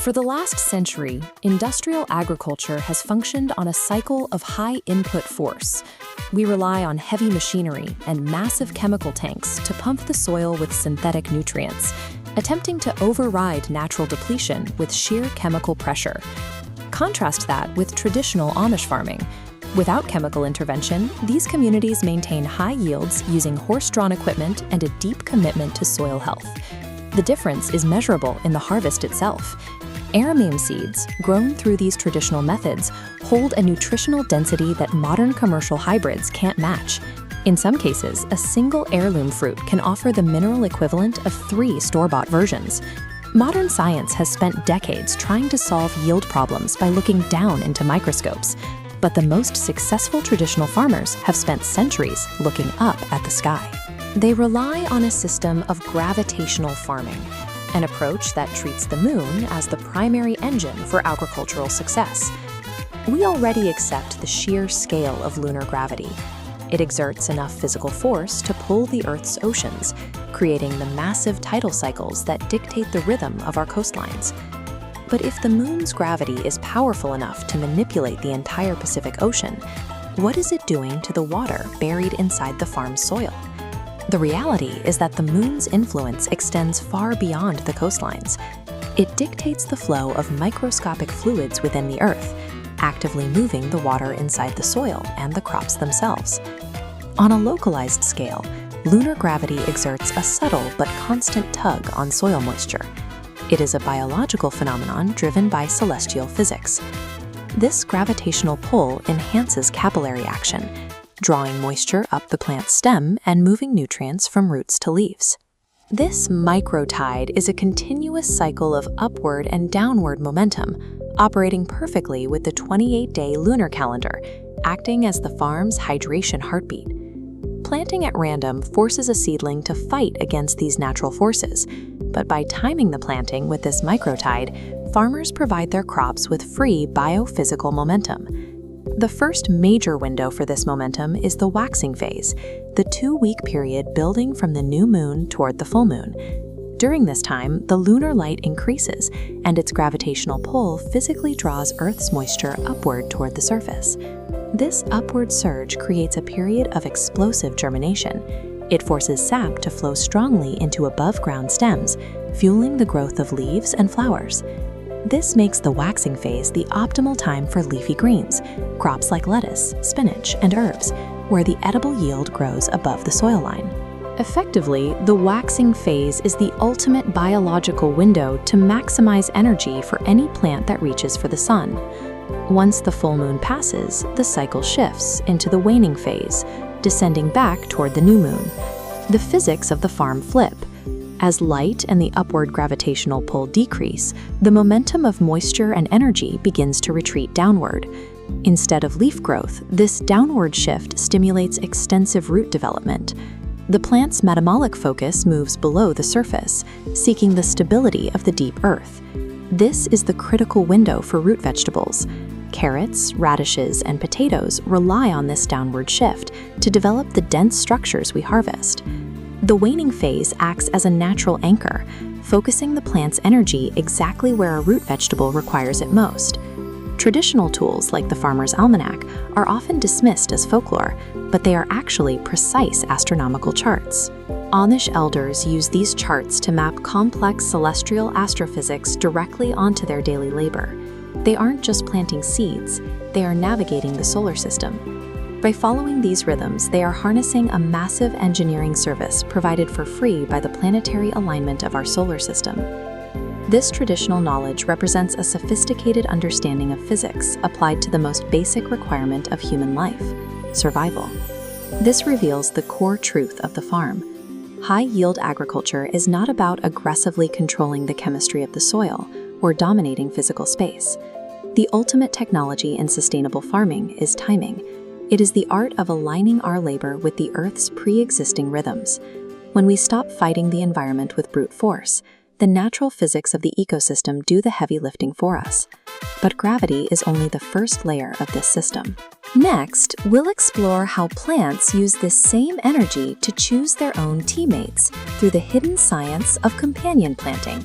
For the last century, industrial agriculture has functioned on a cycle of high input force. We rely on heavy machinery and massive chemical tanks to pump the soil with synthetic nutrients, attempting to override natural depletion with sheer chemical pressure. Contrast that with traditional Amish farming. Without chemical intervention, these communities maintain high yields using horse-drawn equipment and a deep commitment to soil health. The difference is measurable in the harvest itself. Aramim seeds, grown through these traditional methods, hold a nutritional density that modern commercial hybrids can't match. In some cases, a single heirloom fruit can offer the mineral equivalent of 3 store-bought versions. Modern science has spent decades trying to solve yield problems by looking down into microscopes, but the most successful traditional farmers have spent centuries looking up at the sky. They rely on a system of gravitational farming, an approach that treats the moon as the primary engine for agricultural success. We already accept the sheer scale of lunar gravity. It exerts enough physical force to pull the Earth's oceans, creating the massive tidal cycles that dictate the rhythm of our coastlines. But if the moon's gravity is powerful enough to manipulate the entire Pacific Ocean, what is it doing to the water buried inside the farm's soil? The reality is that the moon's influence extends far beyond the coastlines. It dictates the flow of microscopic fluids within the Earth, actively moving the water inside the soil and the crops themselves. On a localized scale, lunar gravity exerts a subtle but constant tug on soil moisture. It is a biological phenomenon driven by celestial physics. This gravitational pull enhances capillary action, drawing moisture up the plant's stem and moving nutrients from roots to leaves. This microtide is a continuous cycle of upward and downward momentum, operating perfectly with the 28-day lunar calendar, acting as the farm's hydration heartbeat. Planting at random forces a seedling to fight against these natural forces, but by timing the planting with this microtide, farmers provide their crops with free biophysical momentum. The first major window for this momentum is the waxing phase, the 2-week period building from the new moon toward the full moon. During this time, the lunar light increases, and its gravitational pull physically draws Earth's moisture upward toward the surface. This upward surge creates a period of explosive germination. It forces sap to flow strongly into above-ground stems, fueling the growth of leaves and flowers. This makes the waxing phase the optimal time for leafy greens, crops like lettuce, spinach, and herbs, where the edible yield grows above the soil line. Effectively, the waxing phase is the ultimate biological window to maximize energy for any plant that reaches for the sun. Once the full moon passes, the cycle shifts into the waning phase, descending back toward the new moon. The physics of the farm flip. As light and the upward gravitational pull decrease, the momentum of moisture and energy begins to retreat downward. Instead of leaf growth, this downward shift stimulates extensive root development. The plant's metamolic focus moves below the surface, seeking the stability of the deep earth. This is the critical window for root vegetables. Carrots, radishes, and potatoes rely on this downward shift to develop the dense structures we harvest. The waning phase acts as a natural anchor, focusing the plant's energy exactly where a root vegetable requires it most. Traditional tools like the farmer's almanac are often dismissed as folklore, but they are actually precise astronomical charts. Amish elders use these charts to map complex celestial astrophysics directly onto their daily labor. They aren't just planting seeds, they are navigating the solar system. By following these rhythms, they are harnessing a massive engineering service provided for free by the planetary alignment of our solar system. This traditional knowledge represents a sophisticated understanding of physics applied to the most basic requirement of human life: survival. This reveals the core truth of the farm. High-yield agriculture is not about aggressively controlling the chemistry of the soil or dominating physical space. The ultimate technology in sustainable farming is timing. It is the art of aligning our labor with the Earth's pre-existing rhythms. When we stop fighting the environment with brute force, the natural physics of the ecosystem do the heavy lifting for us. But gravity is only the first layer of this system. Next, we'll explore how plants use this same energy to choose their own teammates through the hidden science of companion planting.